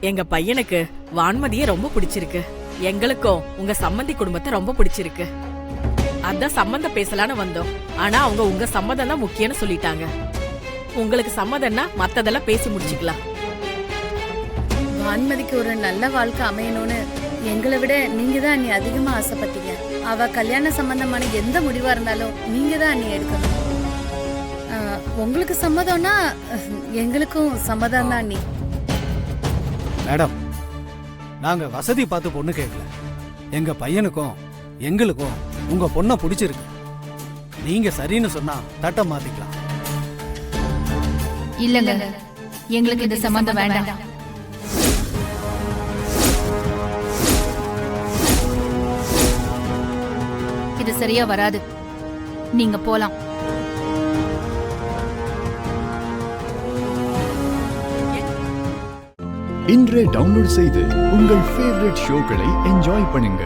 எங்க பையனுக்கு வான்மதியே ரொம்ப பிடிச்சிருக்கு. எங்களுக்கும் உங்க சம்மந்தி குடும்பத்தை ரொம்ப பிடிச்சிருக்கு. அதான் சம்மந்தம் பேசலான்னு வந்தோம். ஆனா அவங்க உங்க சம்மதம் தான் முக்கியம்னு சொல்லிட்டாங்க. உங்களுக்கு சம்மதம்னா மத்ததெல்லாம் பேசி முடிச்சுக்கலாம். வான்மதிக்கு ஒரு நல்ல வாழ்க்கை அமையணும்னு எங்களை விட நீங்க தான் அண்ணி அதிகமா ஆசைப்பட்டீங்க. அவ கல்யாண சம்பந்தமான எந்த முடிவா இருந்தாலும் நீங்க தான் அண்ணி எடுக்கணும். உங்களுக்கு சம்மதம்னா எங்களுக்கும் சம்மதம் தான் அண்ணி. மேடம், நாங்க வசதி பார்த்து பொண்ணு கேட்கல. எங்க பையனுக்கும் எங்களுக்கும் உங்க பொண்ணை பிடிச்சிருக்கு. நீங்க சரின்னு சொன்னா தட்ட மாத்திக்கலாம். இல்லங்க, எங்களுக்கு இந்த சம்பந்தம் வேண்டாம். இது சரியா வராது. நீங்க போலாம். இன்றே டவுன்லோட் செய்து உங்கள் ஃபேவரட் ஷோக்களை என்ஜாய் பண்ணுங்க.